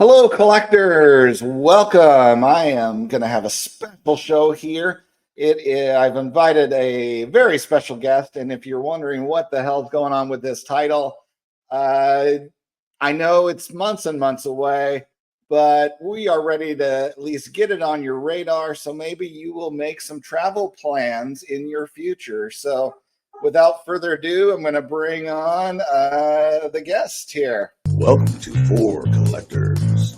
Hello, collectors. Welcome. I am going to have a special show here. I've invited a very special guest, and if you're wondering what the hell's going on with this title, uh, I know it's months and months away, but we are ready to at least get it on your radar. So maybe you will make some travel plans in your future. So, without further ado, I'm going to bring on the guest here. Welcome to For Collectors.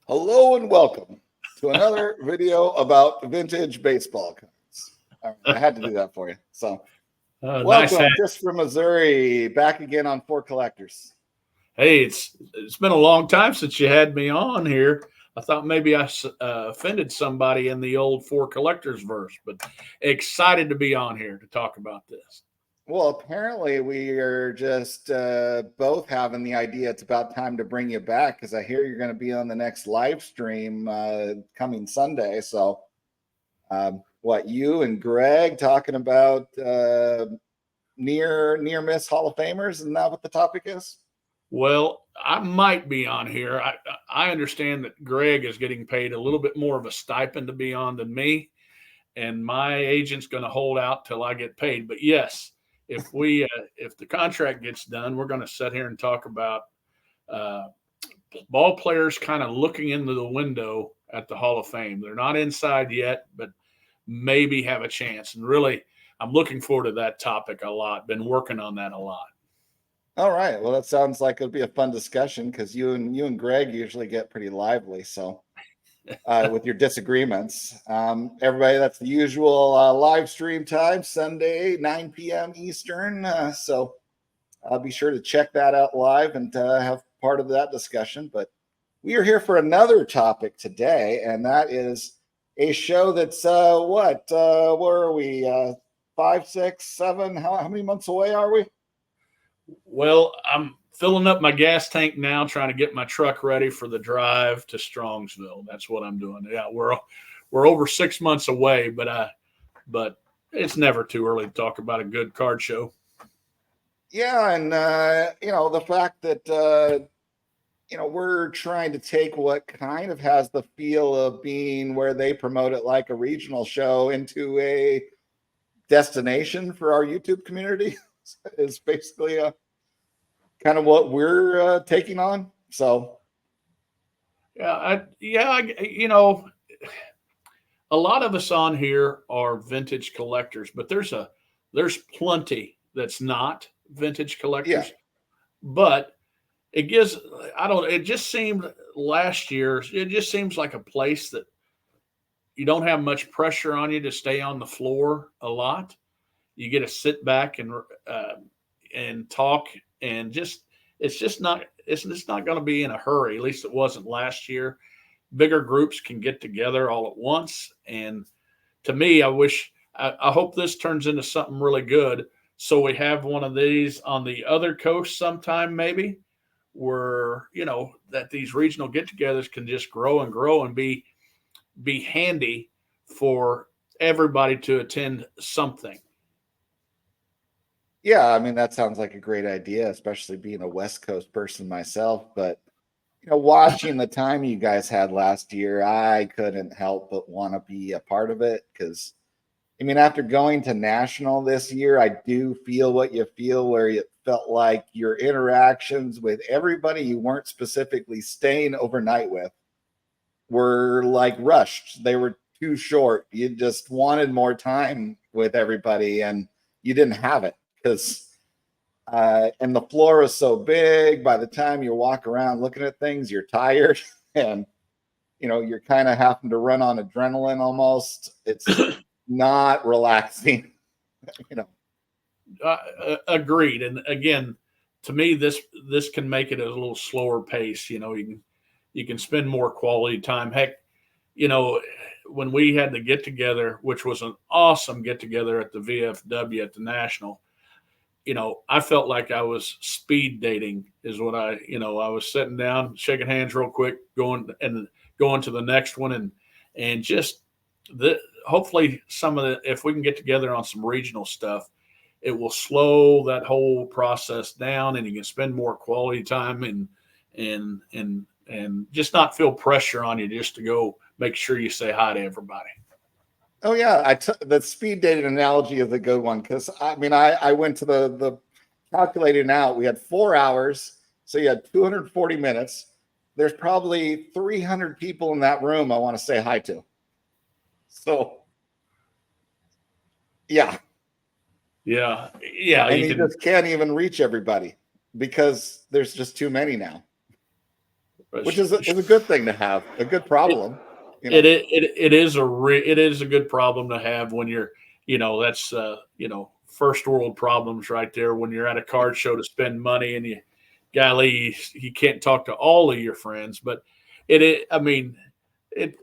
Hello and welcome to another video about vintage baseball cards. All right, I had to do that for you. So, welcome, Nice. Christopher, Missouri, back again on For Collectors. Hey, it's been a long time since you had me on here. I thought maybe I offended somebody in the old For Collectors verse, but excited to be on here to talk about this. Well, apparently we are just both having the idea it's about time to bring you back because I hear you're going to be on the next live stream coming Sunday. So, what you and Greg talking about near miss Hall of Famers? Isn't that what the topic is? Well, I might be on here. I understand that Greg is getting paid a little bit more of a stipend to be on than me, and my agent's going to hold out till I get paid. But yes, if the contract gets done, we're going to sit here and talk about ball players kind of looking into the window at the Hall of Fame. They're not inside yet, but maybe have a chance. And really, I'm looking forward to that topic a lot. Been working on that a lot. All right. Well, that sounds like it'll be a fun discussion because you and Greg usually get pretty lively. So, with your disagreements, everybody, that's the usual live stream time, Sunday, 9 p.m. Eastern. So, I'll be sure to check that out live and have part of that discussion. But we are here for another topic today, and that is a show that's where are we? 5, 6, 7? How many months away are we? Well, I'm filling up my gas tank now, trying to get my truck ready for the drive to Strongsville. That's what I'm doing. Yeah, we're over 6 months away, but it's never too early to talk about a good card show. Yeah, and the fact that we're trying to take what kind of has the feel of being where they promote it like a regional show into a destination for our YouTube community is basically kind of what we're taking on. So, A lot of us on here are vintage collectors, but there's plenty that's not vintage collectors. Yeah. But it just seemed last year, it just seems like a place that you don't have much pressure on you to stay on the floor a lot. You get to sit back and talk, and it's just not going to be in a hurry. At least it wasn't last year. Bigger groups can get together all at once, and to me, I hope this turns into something really good. So we have one of these on the other coast sometime, maybe, where that these regional get-togethers can just grow and grow and be handy for everybody to attend something. Yeah, I mean, that sounds like a great idea, especially being a West Coast person myself. But, watching the time you guys had last year, I couldn't help but want to be a part of it because, I mean, after going to national this year, I do feel what you feel, where it felt like your interactions with everybody you weren't specifically staying overnight with were like rushed. They were too short. You just wanted more time with everybody, and you didn't have it because and the floor is so big. By the time you walk around looking at things, you're tired, and you're kind of having to run on adrenaline almost. It's not relaxing. Agreed. And again, to me, this can make it a little slower pace. You can spend more quality time. Heck, when we had the get together, which was an awesome get together at the VFW at the National, I felt like I was speed dating is what I was sitting down, shaking hands real quick, going to the next one, and just the hopefully some of the if we can get together on some regional stuff, it will slow that whole process down, and you can spend more quality time and just not feel pressure on you just to go make sure you say hi to everybody. Oh yeah, the speed dating analogy is a good one because I mean I went to the calculating out. We had 4 hours, so you had 240 minutes. There's probably 300 people in that room I want to say hi to. So yeah, Yeah, and you you can. just can't even reach everybody because there's just too many now, which is a good thing to have, a good problem, you know. It is a good problem to have when you're that's first world problems right there when you're at a card show to spend money and you can't talk to all of your friends, but I mean it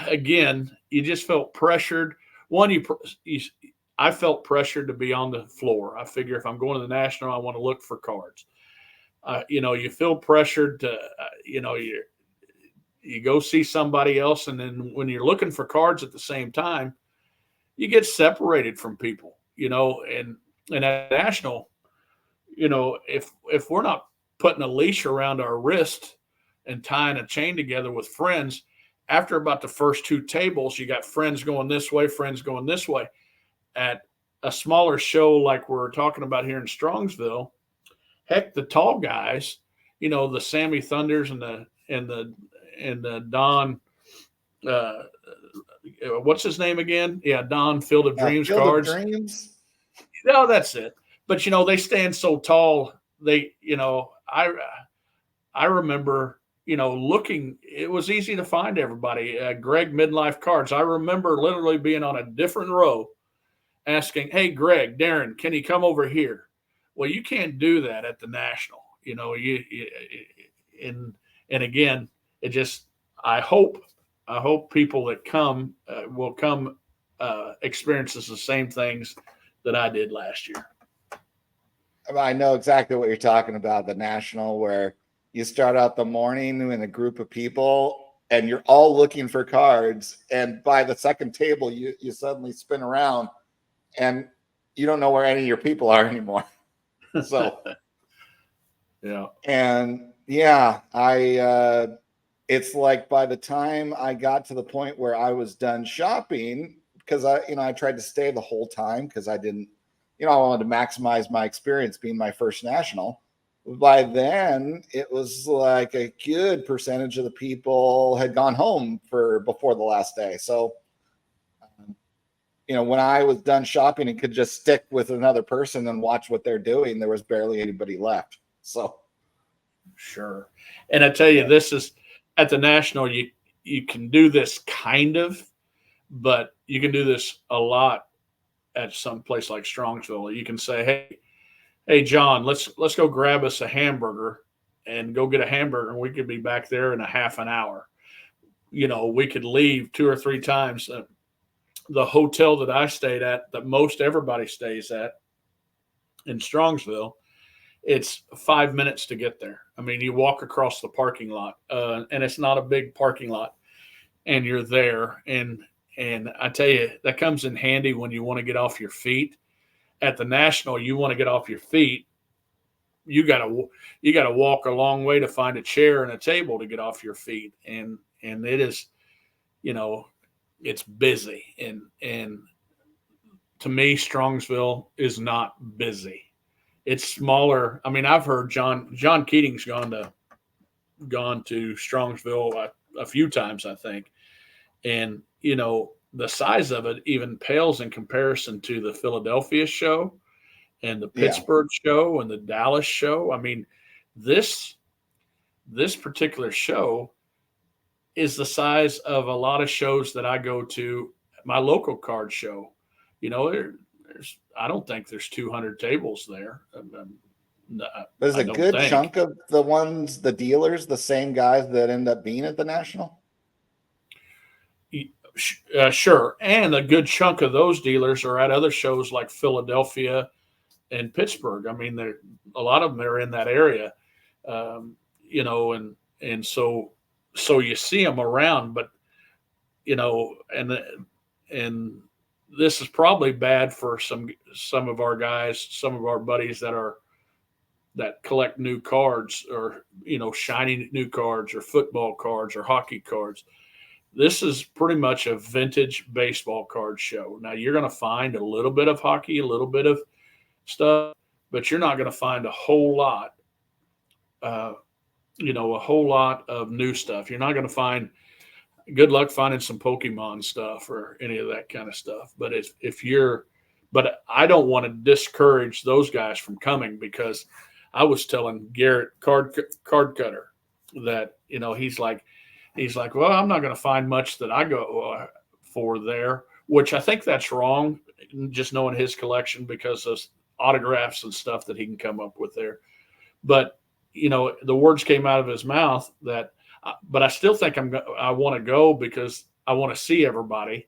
again, you just felt pressured. One, you I felt pressured to be on the floor. I figure if I'm going to the national, I want to look for cards. You feel pressured to you go see somebody else, and then when you're looking for cards at the same time, you get separated from people, and at national, if we're not putting a leash around our wrist and tying a chain together with friends, after about the first two tables, you got friends going this way, friends going this way. At a smaller show like we're talking about here in Strongsville, heck, the tall guys, the Sammy Thunders and the Don, uh, what's his name again? Yeah, Don Field of Dreams Field of cards. Dreams. No, that's it. But they stand so tall. I remember looking. It was easy to find everybody. Greg Midlife Cards. I remember literally being on a different row, asking, "Hey, Greg, Darren, can he come over here?" Well, you can't do that at the national. And again, it just I hope people that come will come experiences the same things that I did last year. I know exactly what you're talking about, the national, where you start out the morning in a group of people and you're all looking for cards. And by the second table, you suddenly spin around and you don't know where any of your people are anymore. So, Yeah. and yeah, it's like by the time I got to the point where I was done shopping, because I tried to stay the whole time because I didn't, I wanted to maximize my experience being my first national. By then, it was like a good percentage of the people had gone home before the last day. So, when I was done shopping and could just stick with another person and watch what they're doing, there was barely anybody left. So, sure. And I tell you, this is at the national. You can do this kind of, but you can do this a lot at some place like Strongsville. You can say, hey, John, let's go grab us a hamburger and go get a hamburger, and we could be back there in a half an hour. We could leave two or three times. The hotel that I stayed at, that most everybody stays at in Strongsville, it's 5 minutes to get there. I mean, you walk across the parking lot, and it's not a big parking lot, and you're there. And I tell you, that comes in handy when you want to get off your feet. At the national, you want to get off your feet. You gotta walk a long way to find a chair and a table to get off your feet, and it is, it's busy, and to me, Strongsville is not busy. It's smaller. I mean, I've heard John Keating's gone to Strongsville a few times, I think, and the size of it even pales in comparison to the Philadelphia show and the yeah. Pittsburgh show and the Dallas show. I mean, this particular show is the size of a lot of shows that I go to. My local card show, there's I don't think there's 200 tables there. There's I a don't good think. chunk of the dealers, the same guys that end up being at the national. Sure, and a good chunk of those dealers are at other shows like Philadelphia and Pittsburgh. I mean, a lot of them are in that area, you know, and so you see them around, but you know, and this is probably bad for some of our guys, some of our buddies that collect new cards, or you know, shiny new cards or football cards or hockey cards. This is pretty much a vintage baseball card show. Now you're going to find a little bit of hockey, a little bit of stuff, but you're not going to find a whole lot, uh, you know, a whole lot of new stuff. You're not going to find. Good luck finding some Pokemon stuff or any of that kind of stuff. But if you're, but I don't want to discourage those guys from coming, because I was telling Garrett Card Cutter that, you know, he's like, well, I'm not going to find much that I go for there, which I think that's wrong. Just knowing his collection, because of autographs and stuff that he can come up with there. But you know, the words came out of his mouth that, but I still think I want to go because I want to see everybody,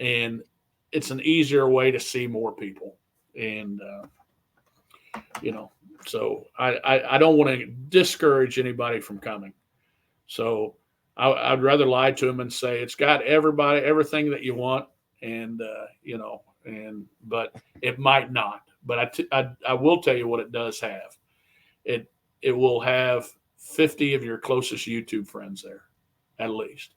and it's an easier way to see more people. And you know, so I don't want to discourage anybody from coming. So I'd rather lie to them and say it's got everything that you want, and you know, but it might not. But I will tell you what it does have. It will have 50 of your closest YouTube friends there, at least.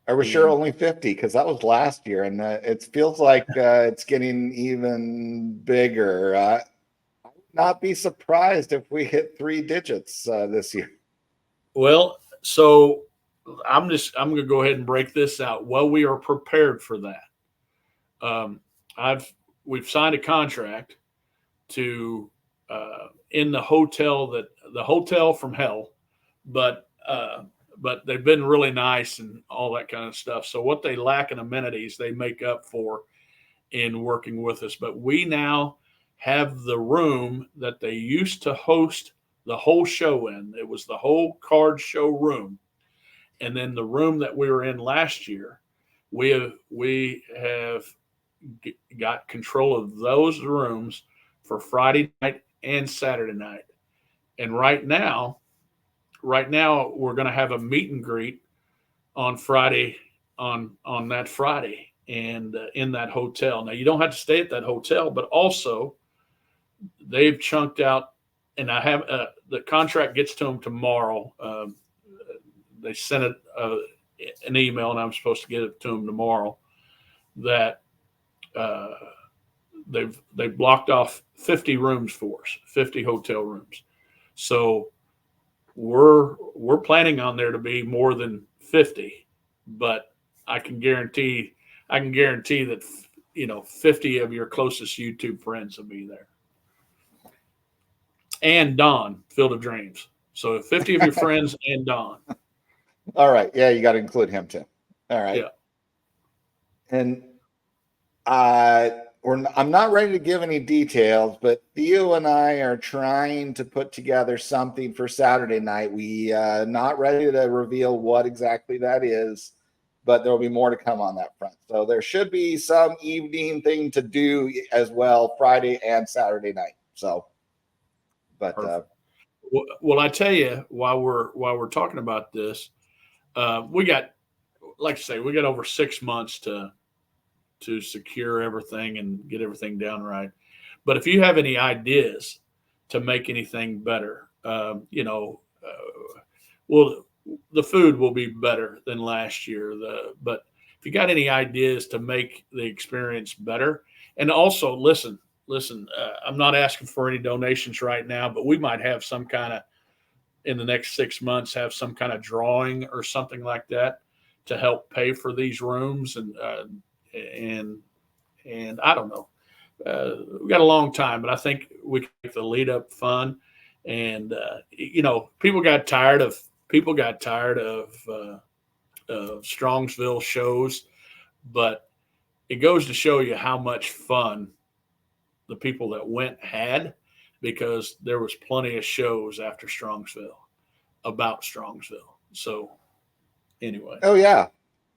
I was sure only 50, because that was last year, and it feels like it's getting even bigger. I would not be surprised if we hit 3 digits this year. Well, so I'm going to go ahead and break this out. Well, we are prepared for that. We've signed a contract to in the hotel from hell, but they've been really nice and all that kind of stuff. So what they lack in amenities, they make up for in working with us. But we now have the room that they used to host the whole show in. It was the whole card show room. And then the room that we were in last year, we have got control of those rooms for Friday night and Saturday night. And right now we're going to have a meet and greet on Friday, on that Friday, and in that hotel. Now you don't have to stay at that hotel, but also they've chunked out, and I have the contract gets to them tomorrow. They sent it an email, and I'm supposed to get it to them tomorrow. That they've blocked off 50 rooms for us, 50 hotel rooms. So we're planning on there to be more than 50, but I can guarantee that, you know, 50 of your closest YouTube friends will be there. And Don, Field of Dreams. So 50 of your friends and Don. All right. Yeah, you got to include him too. All right. Yeah. And I'm not ready to give any details, but Theo and I are trying to put together something for Saturday night. We not ready to reveal what exactly that is, but there will be more to come on that front. So there should be some evening thing to do as well, Friday and Saturday night. So, but well, I tell you, while we're talking about this, we got, like I say, we got over 6 months to secure everything and get everything down right. But if you have any ideas to make anything better, you know, well, the food will be better than last year. But if you got any ideas to make the experience better, and also listen, I'm not asking for any donations right now, but we might have some kind of, in the next 6 months, have some kind of drawing or something like that to help pay for these rooms. And I don't know. We've got a long time, but I think we can make the lead up fun. And you know, people got tired of Strongsville shows, but it goes to show you how much fun the people that went had, because there was plenty of shows after Strongsville about Strongsville. So anyway. oh yeah,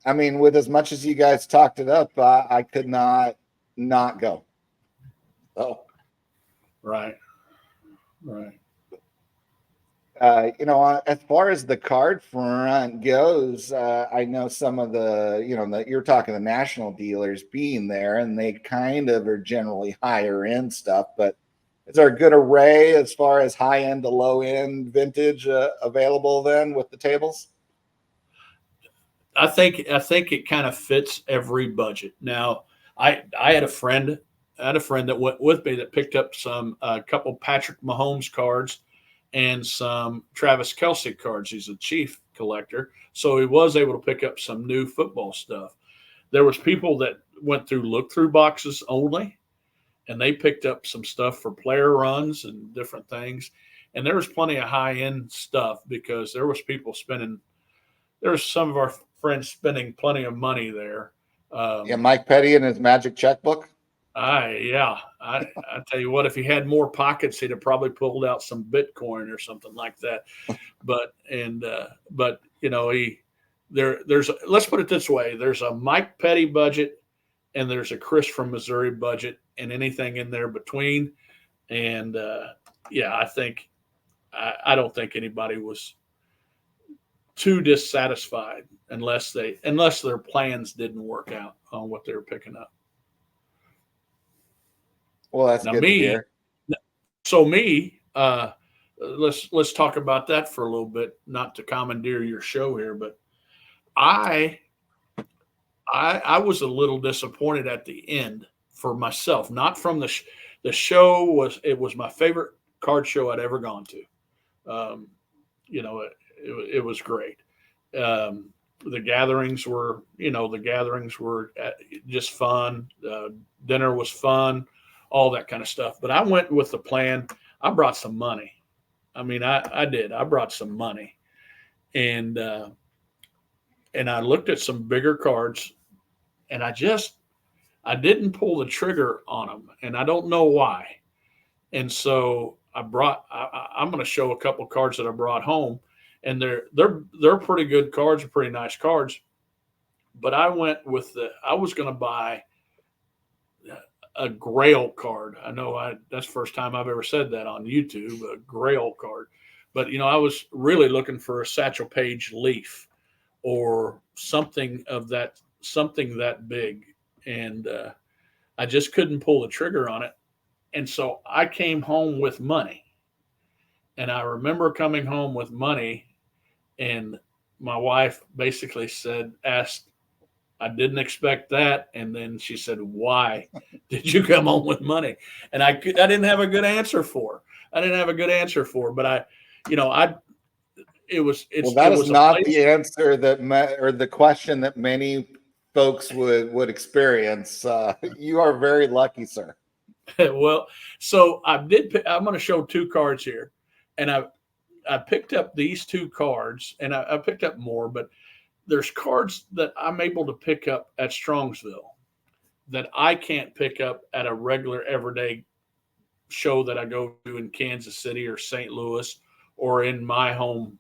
I mean, with as much as you guys talked it up, I could not go. Oh, Right. Right. As far as the card front goes, I know some of you're talking the national dealers being there, and they kind of are generally higher end stuff. But is there a good array as far as high end to low end vintage available then with the tables? I think it kind of fits every budget. Now, I had a friend that went with me that picked up a couple Patrick Mahomes cards and some Travis Kelsey cards. He's a Chief collector, so he was able to pick up some new football stuff. There was people that went through look through boxes only, and they picked up some stuff for player runs and different things. And there was plenty of high end stuff because there was people spending. There's some of our friends spending plenty of money there. Yeah, Mike Petty and his magic checkbook. I tell you what, if he had more pockets, he'd have probably pulled out some Bitcoin or something like that. But there's let's put it this way: there's a Mike Petty budget, and there's a Chris from Missouri budget, and anything in there between. And I don't think anybody was too dissatisfied unless their plans didn't work out on what they were picking up. Well, that's Now good to hear. Let's talk about that for a little bit, not to commandeer your show here, but I was a little disappointed at the end for myself, not from the show was my favorite card show I'd ever gone to. It was great. The gatherings were just fun. Dinner was fun, all that kind of stuff. But I went with the plan. I brought some money. I mean, I did. I brought some money, and I looked at some bigger cards, and I didn't pull the trigger on them, and I don't know why. And so I'm going to show a couple cards that I brought home, and they're pretty good cards, pretty nice cards. But I was going to buy a Grail card. I know that's the first time I've ever said that on YouTube, a Grail card. But I was really looking for a Satchel Paige Leaf or something that big, and I just couldn't pull the trigger on it. And so I came home with money, and I remember coming home with money, and my wife basically asked, I didn't expect that. And then she said, "Why did you come home with money?" And I didn't have a good answer for. But That is not the answer or the question that many folks would experience. You are very lucky, sir. Well, so I'm going to show two cards here, and I picked up these two cards, and I picked up more, but there's cards that I'm able to pick up at Strongsville that I can't pick up at a regular everyday show that I go to in Kansas City or St. Louis or in my home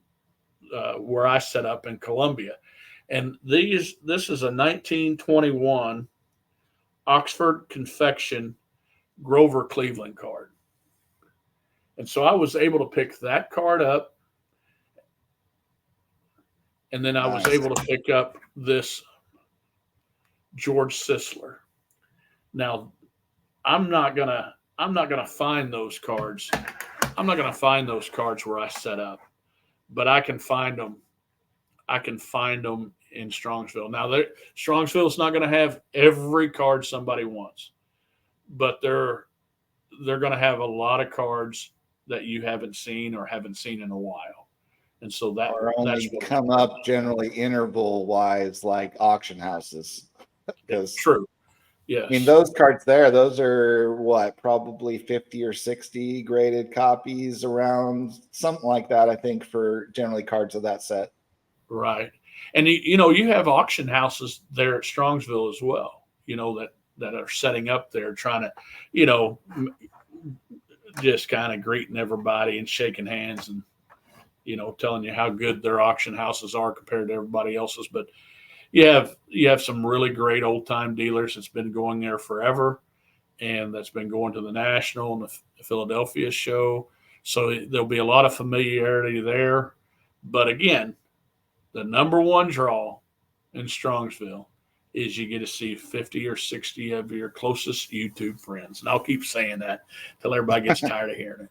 where I set up in Columbia. And this is a 1921 Oxford Confection Grover Cleveland card. And so I was able to pick that card up. And then I was able to pick up this George Sisler. Now, I'm not gonna find those cards. I'm not gonna find those cards where I set up, but I can find them. I can find them in Strongsville. Now, Strongsville's not going to have every card somebody wants, but they're going to have a lot of cards that you haven't seen or haven't seen in a while. And so that's come up generally interval wise, like auction houses. Because true. Yes. I mean, those cards those are probably 50 or 60 graded copies around, something like that, I think, for generally cards of that set. Right. And you have auction houses there at Strongsville as well, that are setting up there trying to, just kind of greeting everybody and shaking hands and, telling you how good their auction houses are compared to everybody else's. But you have some really great old time dealers that's been going there forever. and that's been going to the national and the Philadelphia show. So there'll be a lot of familiarity there. But again, the number one draw in Strongsville is you get to see 50 or 60 of your closest YouTube friends. And I'll keep saying that till everybody gets tired of hearing it.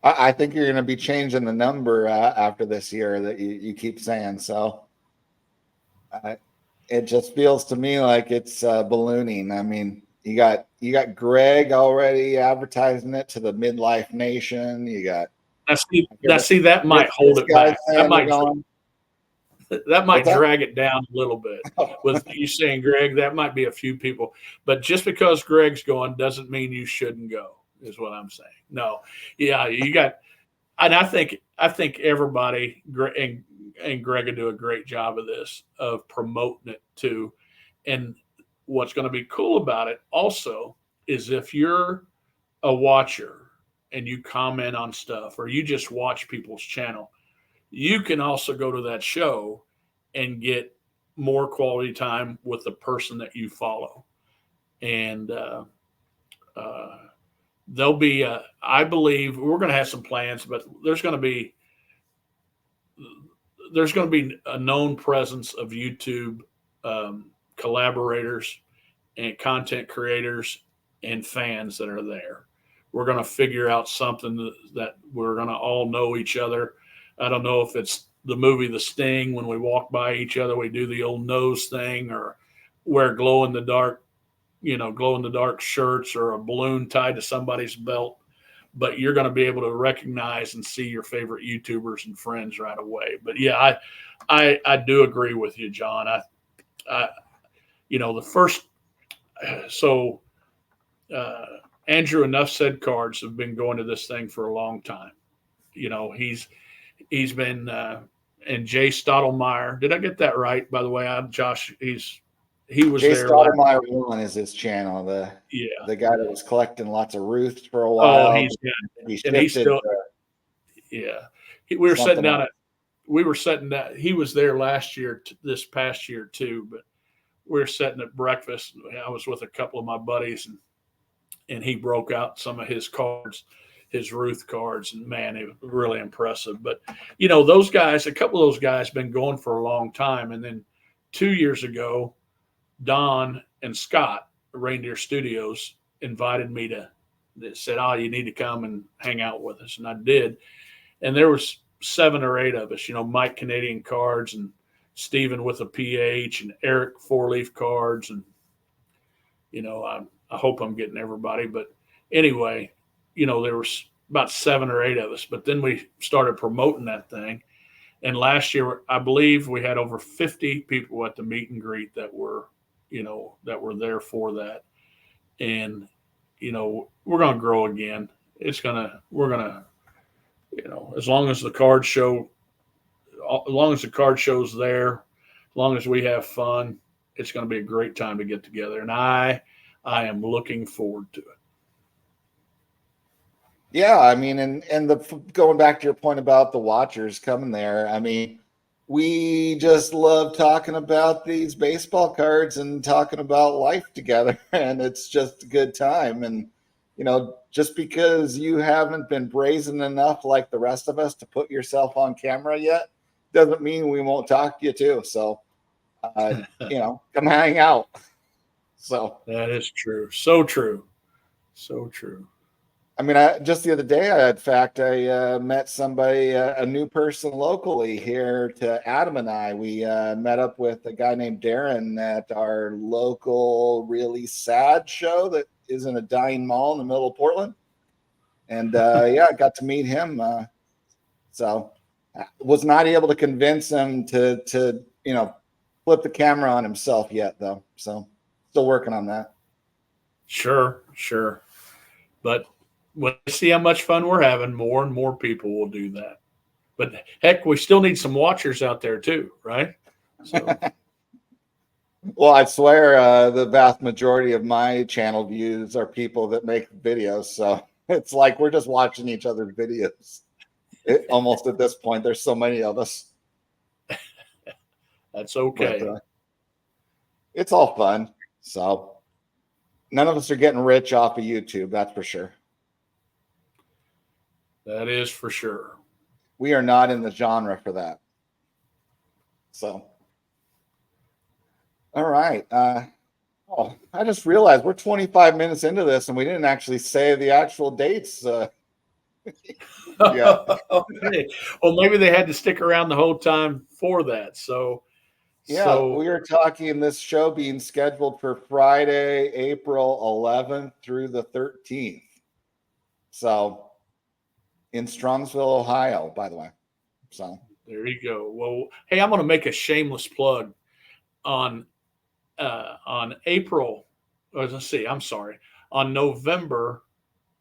I think you're going to be changing the number after this year that you keep saying. So it just feels to me like it's ballooning. I mean, you got Greg already advertising it to the midlife nation. You got that might hold it back. That might drag it down a little bit. With you saying Greg, that might be a few people. But just because Greg's going doesn't mean you shouldn't go, is what I'm saying. No. Yeah, you got – and I think everybody and Greg will do a great job of this, of promoting it too. And what's going to be cool about it also is if you're a watcher and you comment on stuff or you just watch people's channel, you can also go to that show and get more quality time with the person that you follow. And there'll be, I believe we're going to have some plans, but there's going to be a known presence of YouTube collaborators and content creators and fans that are there. We're going to figure out something that we're going to all know each other. I don't know if it's the movie The Sting, when we walk by each other, we do the old nose thing, or wear glow in the dark shirts or a balloon tied to somebody's belt. But you're going to be able to recognize and see your favorite YouTubers and friends right away. But yeah, I do agree with you, John. Andrew Enough Said Cards have been going to this thing for a long time. He's been and Jay Stottlemyre. Did I get that right? By the way, Josh. He was Jay there. Stottlemyre 1 is his channel. The guy that was collecting lots of Ruths for a while. Oh, he's still. We were sitting down. He was there last year, this past year too. But we were sitting at breakfast. I was with a couple of my buddies, and he broke out some of his cards. His Ruth cards, and man, it was really impressive. But those guys, a couple of those guys, been going for a long time. And then 2 years ago, Don and Scott, Reindeer Studios, invited me they said, "Oh, you need to come and hang out with us," and I did. And there was 7 or 8 of us. Mike Canadian Cards and Stephen with a PH and Eric 4-leaf Cards, and I hope I'm getting everybody, but anyway. There was about 7 or 8 of us, but then we started promoting that thing. And last year, I believe we had over 50 people at the meet and greet that were there for that. And, we're going to grow again. As long as the card show's there, as long as we have fun, it's going to be a great time to get together. And I am looking forward to it. Yeah, I mean, and going back to your point about the watchers coming there, I mean, we just love talking about these baseball cards and talking about life together, and it's just a good time. And just because you haven't been brazen enough like the rest of us to put yourself on camera yet, doesn't mean we won't talk to you too. So, come hang out. So that is true. So true. So true. I mean, just the other day, I met somebody, a new person locally here to Adam and I. We met up with a guy named Darren at our local Really Sad show that is in a dying mall in the middle of Portland. And I got to meet him. So I was not able to convince him to flip the camera on himself yet, though. So still working on that. Sure. But when we see how much fun we're having, more and more people will do that. But heck, we still need some watchers out there too, right? So. Well, I swear the vast majority of my channel views are people that make videos. So it's like we're just watching each other's videos. Almost at this point, there's so many of us. That's okay. But, it's all fun. So none of us are getting rich off of YouTube. That's for sure. That is for sure. We are not in the genre for that. So, all right. I just realized we're 25 minutes into this and we didn't actually say the actual dates. Yeah. Okay. Well, maybe they had to stick around the whole time for that. So, Yeah, we are talking this show being scheduled for Friday, April 11th through the 13th. So, in Strongsville, Ohio, by the way. So, there you go. Well, hey, I'm going to make a shameless plug on April. Let's see. I'm sorry. On November.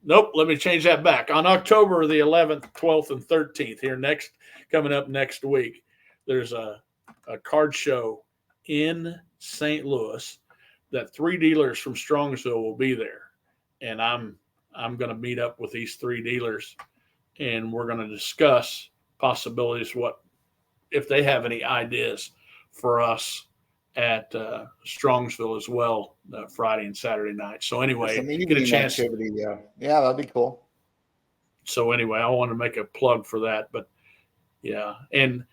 Nope. Let me change that back. On October the 11th, 12th, and 13th, coming up next week, there's a card show in St. Louis that 3 dealers from Strongsville will be there, and I'm going to meet up with these 3 dealers, and we're going to discuss possibilities. What if they have any ideas for us at Strongsville as well, Friday and Saturday night. So anyway, get a chance. Activity, yeah, that'd be cool. So anyway, I want to make a plug for that, but yeah, and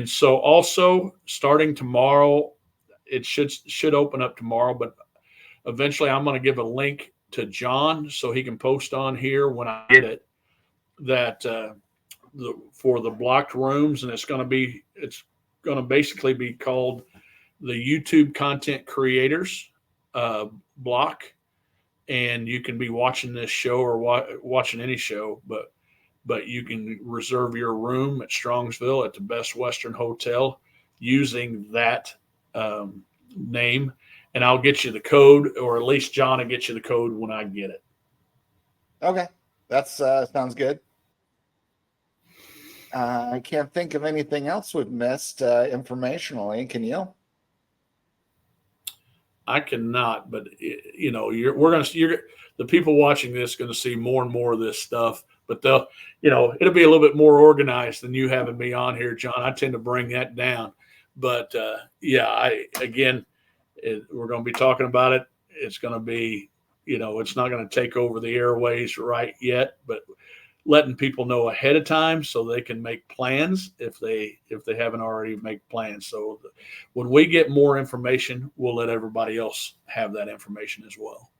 so also starting tomorrow, it should open up tomorrow, but eventually I'm going to give a link to John so he can post on here when I get it that for the blocked rooms, and it's going to basically be called the YouTube content creators block, and you can be watching this show or watching any show, but you can reserve your room at Strongsville at the Best Western Hotel using that name, and I'll get you the code, or at least John will get you the code when I get it. Okay, that's sounds good. I can't think of anything else we've missed informationally. Can you? I cannot, but the people watching this going to see more and more of this stuff, but it'll be a little bit more organized than you having me on here, John. I tend to bring that down, but we're going to be talking about it. It's going to be, it's not going to take over the airways right yet, but letting people know ahead of time so they can make plans if they haven't already made plans. So when we get more information, we'll let everybody else have that information as well.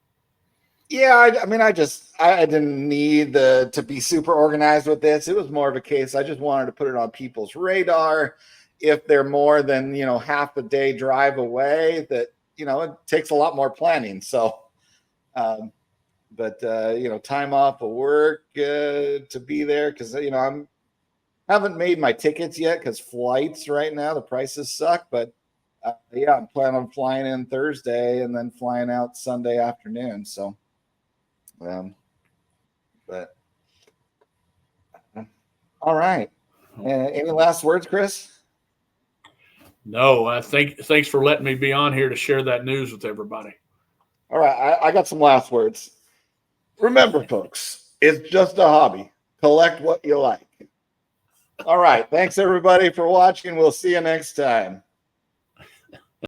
Yeah, I didn't need to be super organized with this. It was more of a case. I just wanted to put it on people's radar. If they're more than, half a day drive away, that, it takes a lot more planning. So, but time off of work to be there, because haven't made my tickets yet because flights right now the prices suck. But I'm planning on flying in Thursday and then flying out Sunday afternoon. So, but all right. Any last words, Chris? No, thanks for letting me be on here to share that news with everybody. All right, I got some last words. Remember, folks, it's just a hobby. Collect what you like. All right. Thanks, everybody, for watching. We'll see you next time.